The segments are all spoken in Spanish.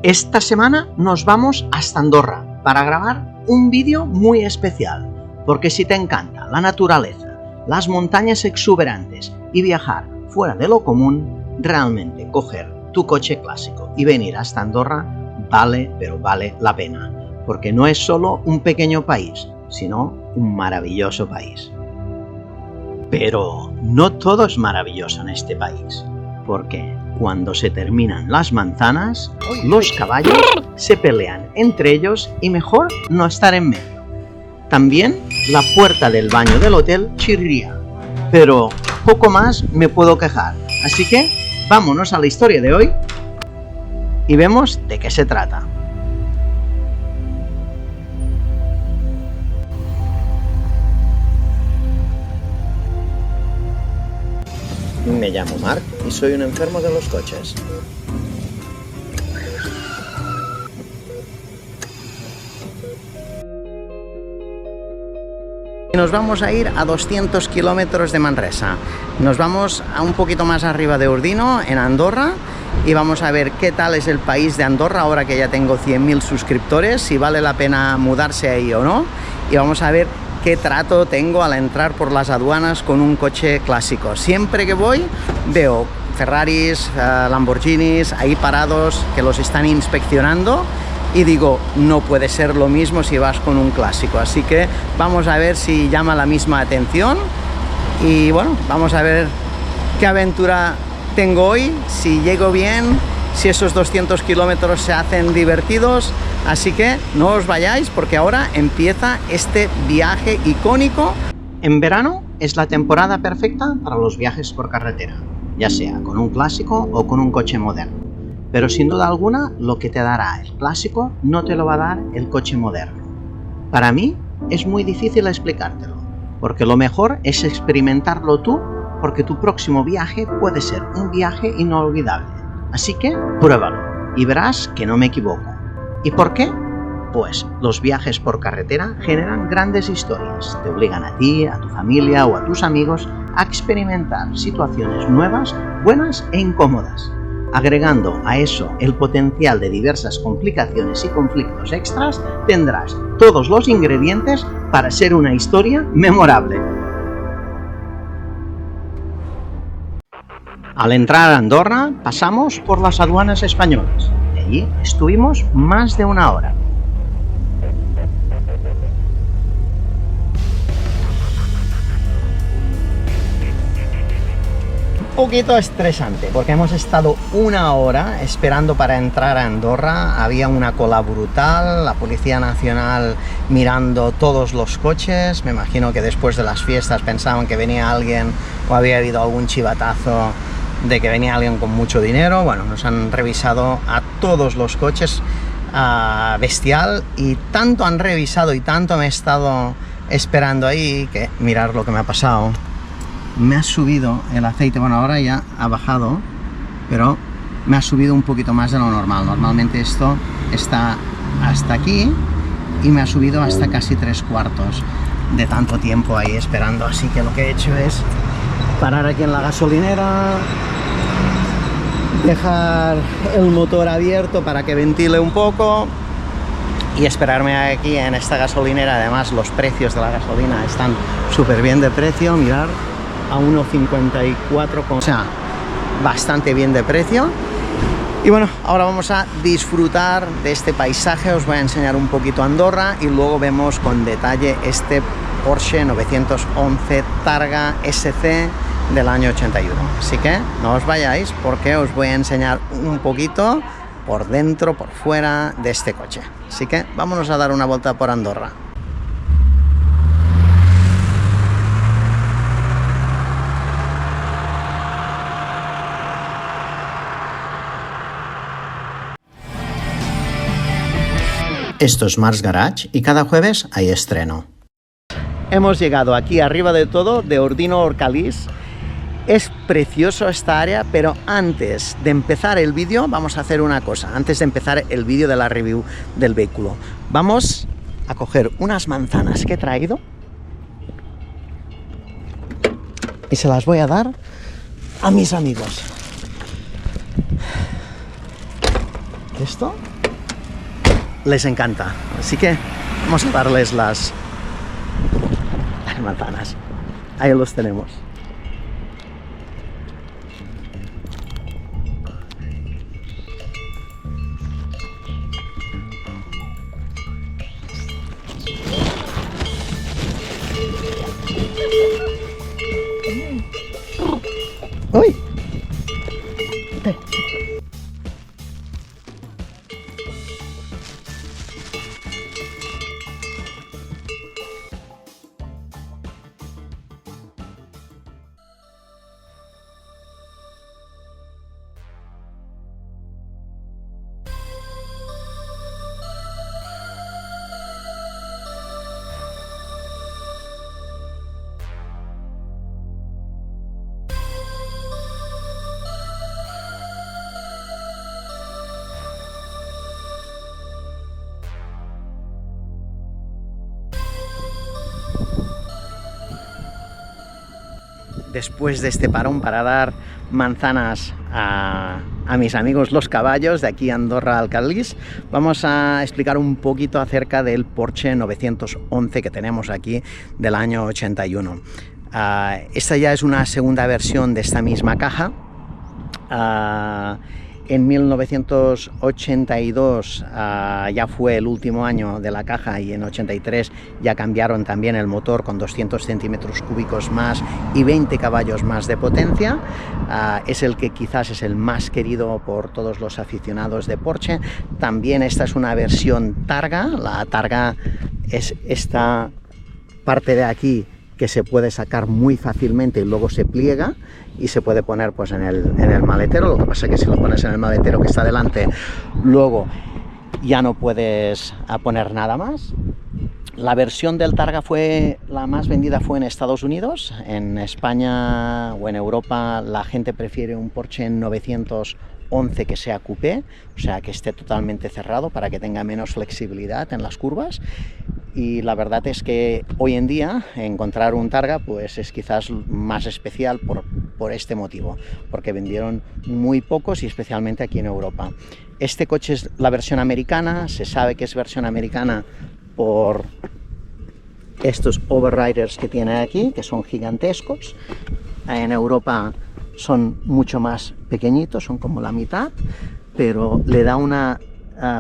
Esta semana nos vamos hasta Andorra para grabar un vídeo muy especial, porque si te encanta la naturaleza, las montañas exuberantes y viajar fuera de lo común, realmente coger tu coche clásico y venir hasta Andorra vale, pero vale la pena, porque no es solo un pequeño país, sino un maravilloso país. Pero no todo es maravilloso en este país, porque cuando se terminan las manzanas, los caballos se pelean entre ellos y mejor no estar en medio. También la puerta del baño del hotel chirría, pero poco más me puedo quejar. Así que vámonos a la historia de hoy y vemos de qué se trata. Me llamo Marc y soy un enfermo de los coches. Nos vamos a ir a 200 kilómetros de Manresa. Nos vamos a un poquito más arriba de Ordino, en Andorra, y vamos a ver qué tal es el país de Andorra ahora que ya tengo 100.000 suscriptores, si vale la pena mudarse ahí o no, y vamos a ver qué trato tengo al entrar por las aduanas con un coche clásico. Siempre que voy veo Ferraris, Lamborghinis ahí parados que los están inspeccionando y digo, no puede ser lo mismo si vas con un clásico. Así que vamos a ver si llama la misma atención y bueno, vamos a ver qué aventura tengo hoy, si llego bien, si esos 200 kilómetros se hacen divertidos. Así que no os vayáis porque ahora empieza este viaje icónico. En verano es la temporada perfecta para los viajes por carretera, ya sea con un clásico o con un coche moderno. Pero sin duda alguna lo que te dará el clásico no te lo va a dar el coche moderno. Para mí es muy difícil explicártelo, porque lo mejor es experimentarlo tú, porque tu próximo viaje puede ser un viaje inolvidable. Así que pruébalo y verás que no me equivoco. ¿Y por qué? Pues los viajes por carretera generan grandes historias, te obligan a ti, a tu familia o a tus amigos a experimentar situaciones nuevas, buenas e incómodas. Agregando a eso el potencial de diversas complicaciones y conflictos extras, tendrás todos los ingredientes para ser una historia memorable. Al entrar a Andorra pasamos por las aduanas españolas. Allí estuvimos más de una hora. Un poquito estresante porque hemos estado una hora esperando para entrar a Andorra. Había una cola brutal, la Policía Nacional mirando todos los coches. Me imagino que después de las fiestas pensaban que venía alguien o había habido algún chivatazo de que venía alguien con mucho dinero. Bueno, nos han revisado a todos los coches, bestial, y tanto han revisado y tanto me he estado esperando ahí que mirar lo que me ha pasado. Me ha subido el aceite, bueno, ahora ya ha bajado, pero me ha subido un poquito más de lo normal. Normalmente esto está hasta aquí y me ha subido hasta casi 3/4 de tanto tiempo ahí esperando. Así que lo que he hecho es parar aquí en la gasolinera, dejar el motor abierto para que ventile un poco y esperarme aquí en esta gasolinera. Además los precios de la gasolina están súper bien de precio, mirar, a 1,54, o sea, bastante bien de precio. Y bueno, ahora vamos a disfrutar de este paisaje. Os voy a enseñar un poquito Andorra y luego vemos con detalle este Porsche 911 Targa SC del año 81. Así que no os vayáis porque os voy a enseñar un poquito por dentro, por fuera de este coche. Así que vámonos a dar una vuelta por Andorra. Esto es Marc's Garage y cada jueves hay estreno. Hemos llegado aquí arriba de todo, de Ordino Orcalís. Es precioso esta área, pero antes de empezar el vídeo vamos a hacer una cosa. Antes de empezar el vídeo de la review del vehículo, vamos a coger unas manzanas que he traído y se las voy a dar a mis amigos. esto les encanta. Así que vamos a darles las manzanas. Ahí los tenemos. ¡Uy! Después de este parón para dar manzanas a mis amigos los caballos de aquí Andorra Alcalís, vamos a explicar un poquito acerca del Porsche 911 que tenemos aquí del año 81. Esta ya es una segunda versión de esta misma caja. En 1982 ya fue el último año de la caja y en 83 ya cambiaron también el motor con 200 centímetros cúbicos más y 20 caballos más de potencia. Es el que quizás es el más querido por todos los aficionados de Porsche. También esta es una versión targa. La targa es esta parte de aquí que se puede sacar muy fácilmente y luego se pliega y se puede poner pues en el maletero. Lo que pasa es que si lo pones en el maletero que está delante, luego ya no puedes poner nada más. La versión del Targa la más vendida fue en Estados Unidos. En España o en Europa la gente prefiere un Porsche 911 que sea coupé, o sea que esté totalmente cerrado para que tenga menos flexibilidad en las curvas. Y la verdad es que hoy en día encontrar un Targa pues es quizás más especial por este motivo, porque vendieron muy pocos y especialmente aquí en Europa. Este coche es la versión americana. Se sabe que es versión americana por estos overriders que tiene aquí, que son gigantescos. En Europa son mucho más pequeñitos, son como la mitad, pero le da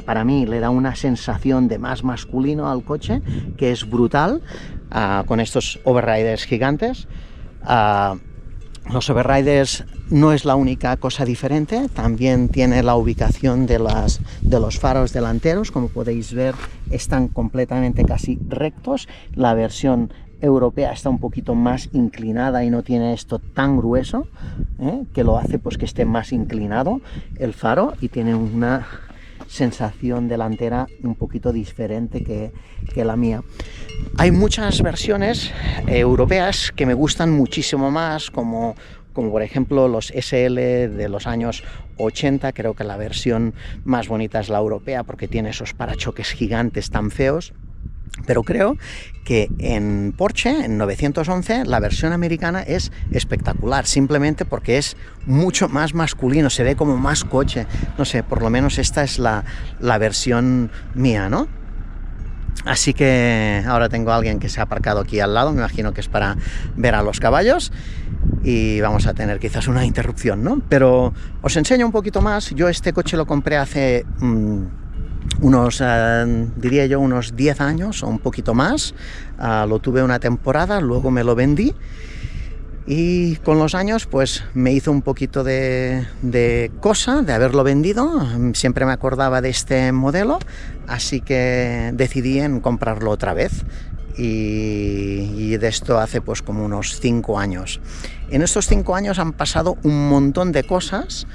para mí le da una sensación de más masculino al coche que es brutal, con estos overriders gigantes. Los overriders no es la única cosa diferente, también tiene la ubicación de los faros delanteros. Como podéis ver, están completamente casi rectos. La versión europea está un poquito más inclinada y no tiene esto tan grueso, que lo hace pues que esté más inclinado el faro y tiene una sensación delantera un poquito diferente que la mía. Hay muchas versiones europeas que me gustan muchísimo más, como por ejemplo los SL de los años 80. Creo que la versión más bonita es la europea porque tiene esos parachoques gigantes tan feos. Pero creo que en Porsche, en 911, la versión americana es espectacular, simplemente porque es mucho más masculino, se ve como más coche. No sé, por lo menos esta es la versión mía, ¿no? Así que ahora tengo a alguien que se ha aparcado aquí al lado, me imagino que es para ver a los caballos, y vamos a tener quizás una interrupción, ¿no? Pero os enseño un poquito más. Yo este coche lo compré hace diría yo unos 10 años o un poquito más. Lo tuve una temporada, luego me lo vendí y con los años pues me hizo un poquito de cosa de haberlo vendido. Siempre me acordaba de este modelo, así que decidí en comprarlo otra vez. Y de esto hace pues como unos 5 años. En estos 5 años han pasado un montón de cosas.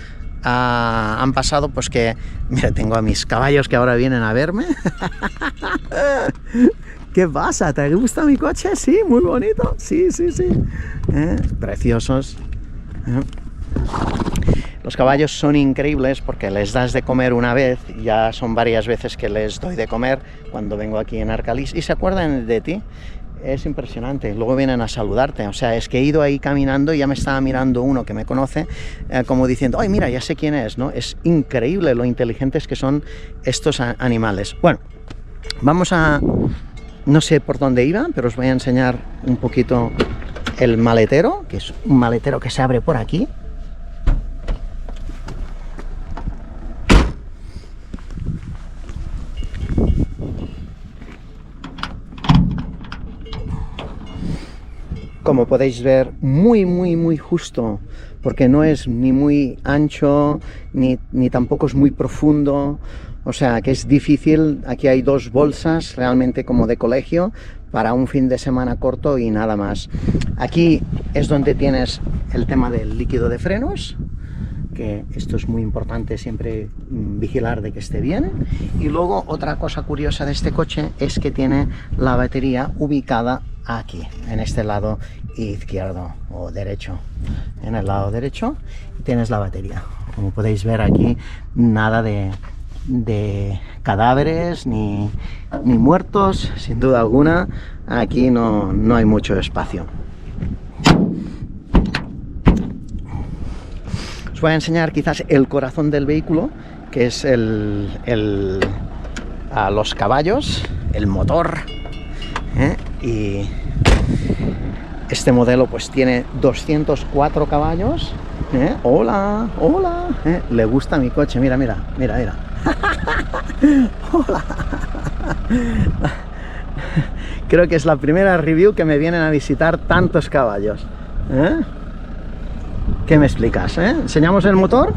Han pasado pues que, mira, tengo a mis caballos que ahora vienen a verme. ¿Qué pasa? ¿Te gusta mi coche? Sí, muy bonito. Sí. Preciosos. Los caballos son increíbles porque les das de comer una vez, ya son varias veces que les doy de comer cuando vengo aquí en Arcalís y se acuerdan de ti. es impresionante. Luego vienen a saludarte. O sea, es que he ido ahí caminando y ya me estaba mirando uno que me conoce, como diciendo, ¡ay, mira, ya sé quién es!, ¿no? Es increíble lo inteligentes que son estos animales. Bueno, vamos a... No sé por dónde iba, pero os voy a enseñar un poquito el maletero, que es un maletero que se abre por aquí. Como podéis ver, muy justo, porque no es ni muy ancho, ni tampoco es muy profundo, o sea que es difícil. Aquí hay dos bolsas, realmente como de colegio, para un fin de semana corto y nada más. Aquí es donde tienes el tema del líquido de frenos, que esto es muy importante, siempre vigilar de que esté bien. Y luego otra cosa curiosa de este coche es que tiene la batería ubicada aquí, en este lado izquierdo o derecho. En el lado derecho tienes la batería. Como podéis ver aquí, nada de cadáveres ni muertos, sin duda alguna. Aquí no hay mucho espacio. Os voy a enseñar quizás el corazón del vehículo, que es los caballos, el motor, y este modelo pues tiene 204 caballos. Hola, hola, le gusta mi coche, mira. Hola. Creo que es la primera review que me vienen a visitar tantos caballos. ¿Qué me explicas? ¿Enseñamos el motor?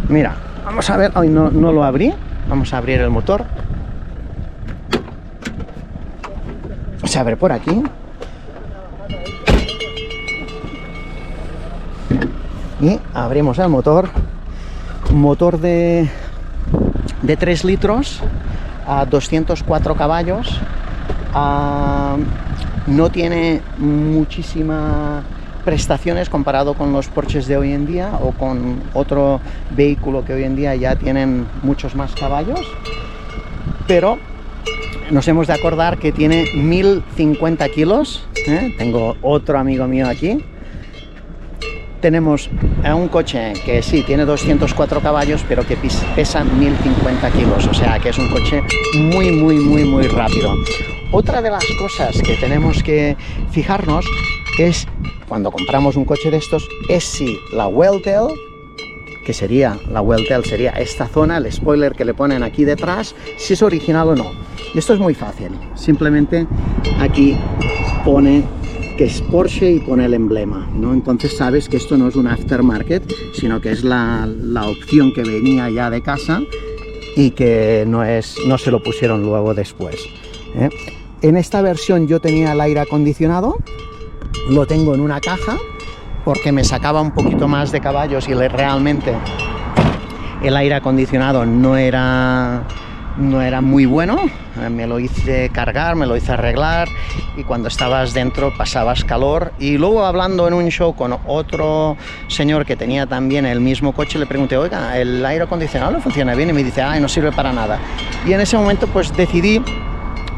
Mira, vamos a ver. Hoy no lo abrí. Vamos a abrir el motor. Se abre por aquí. Y abrimos el motor. Motor de 3 litros a 204 caballos. No tiene muchísimas prestaciones comparado con los Porsches de hoy en día o con otro vehículo que hoy en día ya tienen muchos más caballos, pero nos hemos de acordar que tiene 1050 kilos. Tengo otro amigo mío aquí. Tenemos un coche que sí tiene 204 caballos, pero que pesa 1050 kilos, o sea que es un coche muy rápido. Otra de las cosas que tenemos que fijarnos es, cuando compramos un coche de estos, es si la Welltail, que sería la Welltail, sería esta zona, el spoiler que le ponen aquí detrás, si es original o no. Y esto es muy fácil, simplemente aquí pone que es Porsche y pone el emblema, ¿no? Entonces sabes que esto no es un aftermarket, sino que es la opción que venía ya de casa y que no se lo pusieron luego después. En esta versión yo tenía el aire acondicionado, lo tengo en una caja porque me sacaba un poquito más de caballos y realmente el aire acondicionado no era muy bueno. Me lo hice cargar, me lo hice arreglar y cuando estabas dentro pasabas calor. Y luego, hablando en un show con otro señor que tenía también el mismo coche, le pregunté, oiga, ¿el aire acondicionado no funciona bien? Y me dice, ay, no sirve para nada. Y en ese momento pues decidí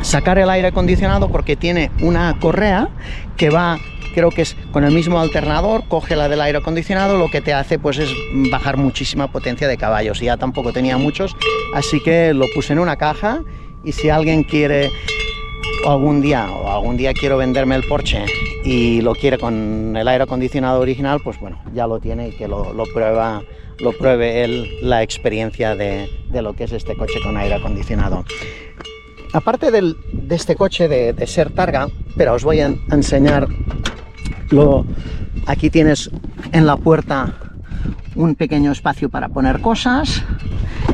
sacar el aire acondicionado porque tiene una correa que va, creo que es con el mismo alternador, coge la del aire acondicionado, lo que te hace pues es bajar muchísima potencia de caballos, y ya tampoco tenía muchos, así que lo puse en una caja. Y si alguien quiere algún día quiero venderme el Porsche y lo quiere con el aire acondicionado original, pues bueno, ya lo tiene y que lo pruebe él, la experiencia de lo que es este coche con aire acondicionado. Aparte de este coche de ser Targa, pero os voy a enseñar. Aquí tienes en la puerta un pequeño espacio para poner cosas,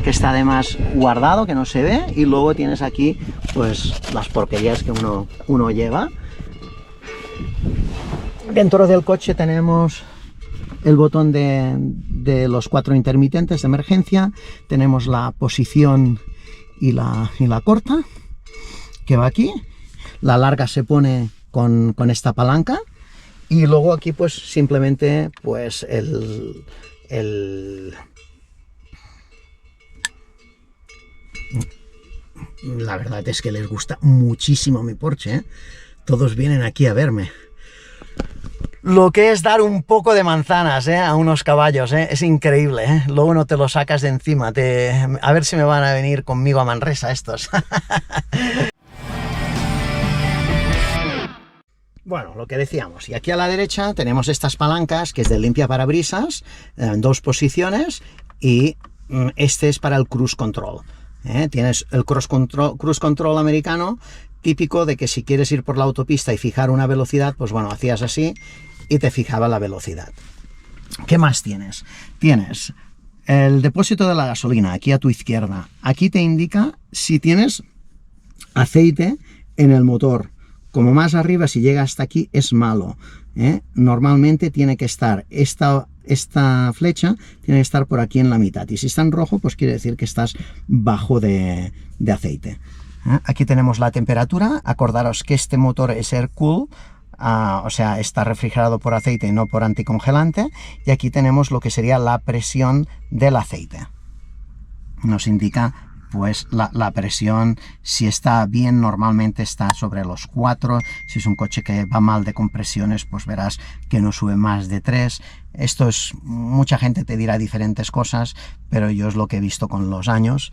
que está además guardado, que no se ve, y luego tienes aquí pues las porquerías que uno lleva. Dentro del coche tenemos el botón de los 4 intermitentes de emergencia, tenemos la posición y la corta, que va aquí. La larga se pone con esta palanca, y luego aquí pues simplemente pues la verdad es que les gusta muchísimo mi Porsche, Todos vienen aquí a verme. Lo que es dar un poco de manzanas a unos caballos, es increíble, luego no te lo sacas de encima, a ver si me van a venir conmigo a Manresa estos. Bueno, lo que decíamos, y aquí a la derecha tenemos estas palancas, que es de limpia parabrisas, en 2 posiciones, y este es para el cruise control. Tienes el cruise control americano, típico de que si quieres ir por la autopista y fijar una velocidad, pues bueno, hacías así y te fijaba la velocidad. ¿Qué más tienes? Tienes el depósito de la gasolina, aquí a tu izquierda. Aquí te indica si tienes aceite en el motor. Como más arriba, si llega hasta aquí, es malo. Normalmente tiene que estar, esta flecha tiene que estar por aquí en la mitad. Y si está en rojo, pues quiere decir que estás bajo de aceite. Aquí tenemos la temperatura. Acordaros que este motor es Air Cool, o sea, está refrigerado por aceite y no por anticongelante. Y aquí tenemos lo que sería la presión del aceite. Nos indica pues la presión, si está bien, normalmente está sobre los 4, si es un coche que va mal de compresiones, pues verás que no sube más de 3, esto es, mucha gente te dirá diferentes cosas, pero yo es lo que he visto con los años.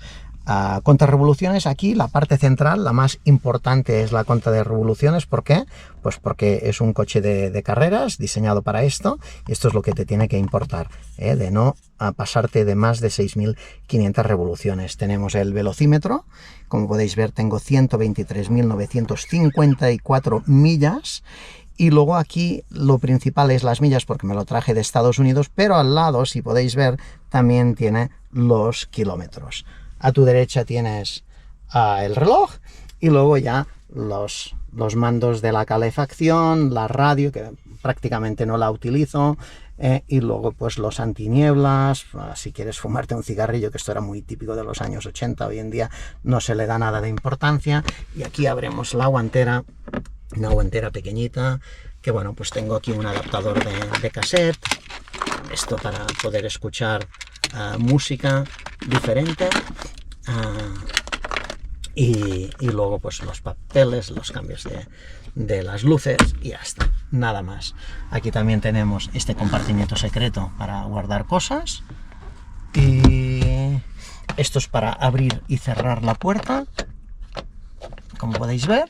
Cuenta de revoluciones, aquí la parte central, la más importante es la cuenta de revoluciones. ¿Por qué? Pues porque es un coche de carreras diseñado para esto, y esto es lo que te tiene que importar, de no pasarte de más de 6.500 revoluciones. Tenemos el velocímetro, como podéis ver tengo 123.954 millas, y luego aquí lo principal es las millas porque me lo traje de Estados Unidos, pero al lado, si podéis ver, también tiene los kilómetros. A tu derecha tienes el reloj y luego ya los mandos de la calefacción, la radio, que prácticamente no la utilizo, y luego pues los antinieblas, si quieres fumarte un cigarrillo, que esto era muy típico de los años 80, hoy en día no se le da nada de importancia. Y aquí abrimos la guantera, una guantera pequeñita, que bueno, pues tengo aquí un adaptador de cassette, esto para poder escuchar música diferente, y luego pues los papeles, los cambios de las luces y ya está, nada más. Aquí también tenemos este compartimiento secreto para guardar cosas, y esto es para abrir y cerrar la puerta, como podéis ver,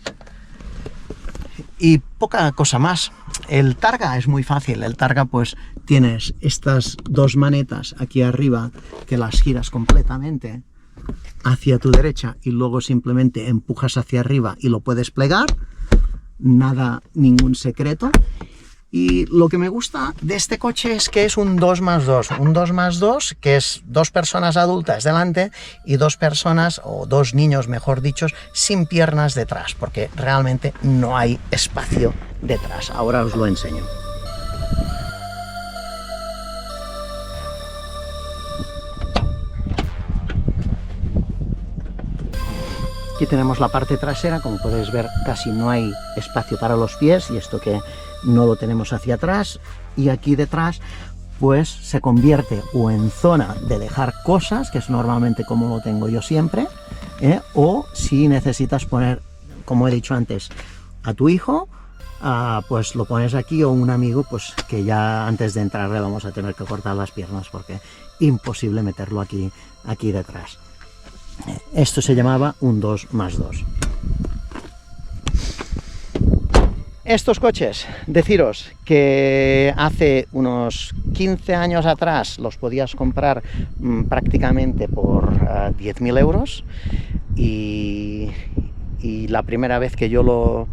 y poca cosa más. El targa es muy fácil. El targa, pues tienes estas 2 manetas aquí arriba que las giras completamente hacia tu derecha y luego simplemente empujas hacia arriba y lo puedes plegar. Nada, ningún secreto. Y lo que me gusta de este coche es que es un 2+2, un 2+2, que es 2 personas adultas delante y 2 personas, o 2 niños mejor dicho, sin piernas detrás, porque realmente no hay espacio detrás. Ahora os lo enseño. Aquí tenemos la parte trasera, como podéis ver casi no hay espacio para los pies, y esto que no lo tenemos hacia atrás, y aquí detrás pues se convierte o en zona de dejar cosas, que es normalmente como lo tengo yo siempre, o si necesitas poner, como he dicho antes, a tu hijo, pues lo pones aquí, o un amigo, pues que ya antes de entrar le vamos a tener que cortar las piernas porque imposible meterlo aquí detrás. Esto se llamaba un 2+2. Estos coches, deciros que hace unos 15 años atrás los podías comprar prácticamente por 10.000 euros, y la primera vez que yo lo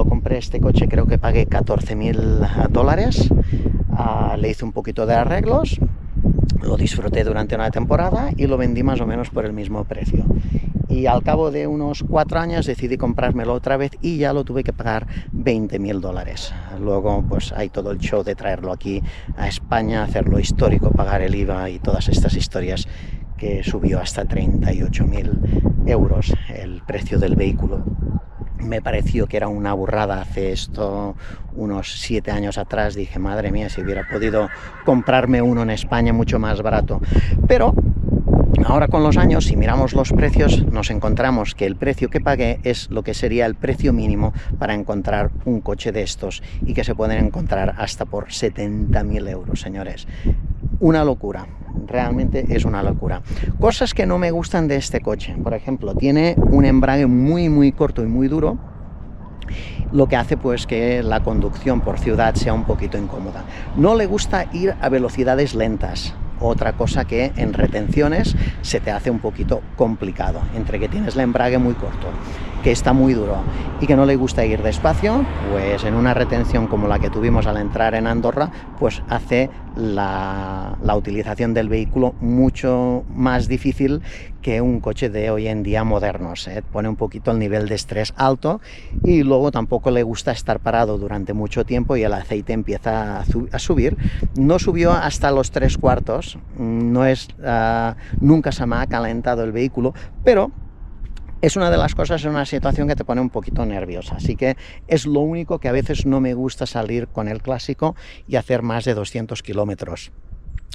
compré, este coche, creo que pagué 14.000 dólares. Le hice un poquito de arreglos, lo disfruté durante una temporada y lo vendí más o menos por el mismo precio. Y al cabo de unos 4 años decidí comprármelo otra vez y ya lo tuve que pagar 20.000 dólares. Luego pues hay todo el show de traerlo aquí a España, hacerlo histórico, pagar el IVA y todas estas historias, que subió hasta 38.000 euros el precio del vehículo. Me pareció que era una burrada hace esto unos 7 años atrás. Dije, madre mía, si hubiera podido comprarme uno en España mucho más barato. Pero Ahora con los años, si miramos los precios, nos encontramos que el precio que pagué es lo que sería el precio mínimo para encontrar un coche de estos, y que se pueden encontrar hasta por 70.000 euros, señores. Una locura, realmente es una locura. Cosas que no me gustan de este coche: por ejemplo, tiene un embrague muy corto y muy duro, lo que hace pues que la conducción por ciudad sea un poquito incómoda. No le gusta ir a velocidades lentas, otra cosa que en retenciones se te hace un poquito complicado, entre que tienes el embrague muy corto, que está muy duro y que no le gusta ir despacio. Pues en una retención como la que tuvimos al entrar en Andorra, pues hace la utilización del vehículo mucho más difícil que un coche de hoy en día modernos, ¿eh? Pone un poquito el nivel de estrés alto, y luego tampoco le gusta estar parado durante mucho tiempo y el aceite empieza a subir. No subió hasta los 3/4, no es, nunca se me ha calentado el vehículo, pero es una de las cosas en una situación que te pone un poquito nerviosa, así que es lo único que a veces no me gusta salir con el clásico y hacer más de 200 kilómetros.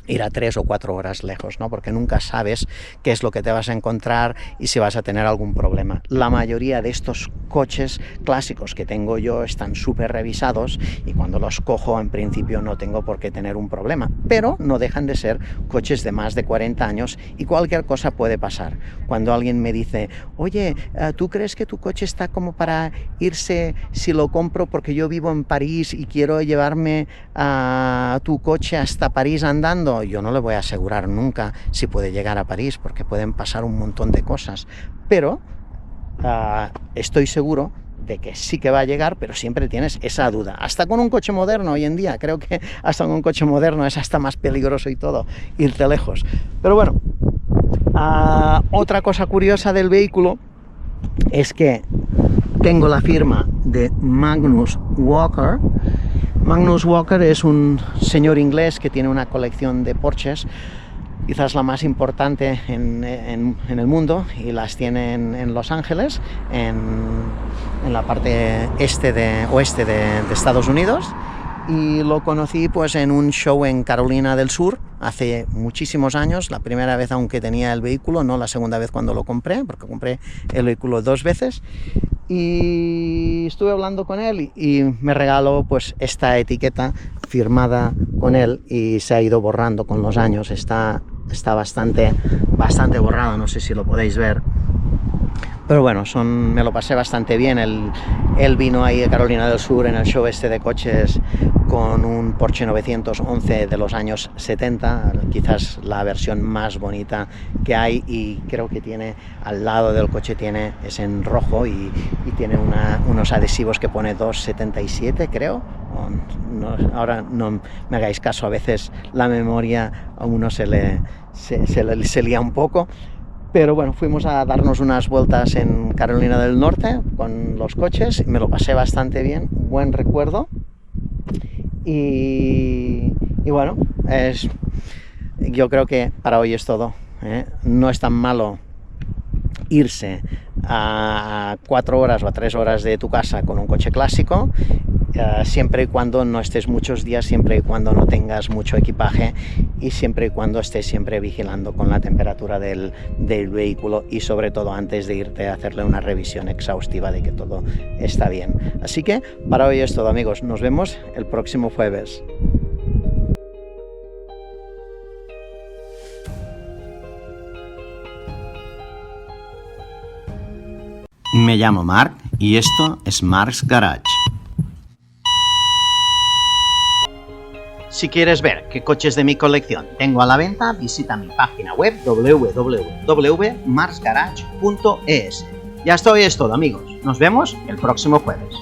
Ir a 3 o 4 horas lejos, ¿no? Porque nunca sabes qué es lo que te vas a encontrar y si vas a tener algún problema. La mayoría de estos coches clásicos que tengo yo están súper revisados, y cuando los cojo en principio no tengo por qué tener un problema, pero no dejan de ser coches de más de 40 años y cualquier cosa puede pasar. Cuando alguien me dice: oye, ¿tú crees que tu coche está como para irse si lo compro porque yo vivo en París y quiero llevarme a tu coche hasta París andando? Yo no le voy a asegurar nunca si puede llegar a París, porque pueden pasar un montón de cosas, pero estoy seguro de que sí que va a llegar, pero siempre tienes esa duda. Hasta con un coche moderno hoy en día, creo que hasta con un coche moderno es hasta más peligroso y todo, irte lejos. Pero bueno, otra cosa curiosa del vehículo es que tengo la firma de Magnus Walker. Magnus Walker es un señor inglés que tiene una colección de Porsches, quizás la más importante en el mundo, y las tiene en Los Ángeles, en la parte oeste de Estados Unidos. Y lo conocí pues en un show en Carolina del Sur hace muchísimos años, la primera vez aunque tenía el vehículo, no la segunda vez cuando lo compré, porque compré el vehículo 2 veces. Y estuve hablando con él y me regaló pues esta etiqueta firmada con él, y se ha ido borrando con los años, está bastante borrado, no sé si lo podéis ver. Pero bueno, me lo pasé bastante bien. Él vino ahí de Carolina del Sur en el show este de coches con un Porsche 911 de los años 70, quizás la versión más bonita que hay, y creo que tiene al lado del coche, es en rojo y tiene unos adhesivos que pone 277, creo. Ahora no me hagáis caso, a veces la memoria a uno se lía un poco. Pero bueno, fuimos a darnos unas vueltas en Carolina del Norte con los coches, me lo pasé bastante bien, buen recuerdo. Y bueno, yo creo que para hoy es todo, ¿eh? No es tan malo irse a 4 horas o a 3 horas de tu casa con un coche clásico, siempre y cuando no estés muchos días, siempre y cuando no tengas mucho equipaje, y siempre y cuando estés siempre vigilando con la temperatura del vehículo, y sobre todo antes de irte a hacerle una revisión exhaustiva de que todo está bien. Así que para hoy es todo, amigos, nos vemos el próximo jueves. Me llamo Marc y esto es Marc's Garage. Si quieres ver qué coches de mi colección tengo a la venta, visita mi página web www.marcsgarage.es. Ya esto es todo, amigos. Nos vemos el próximo jueves.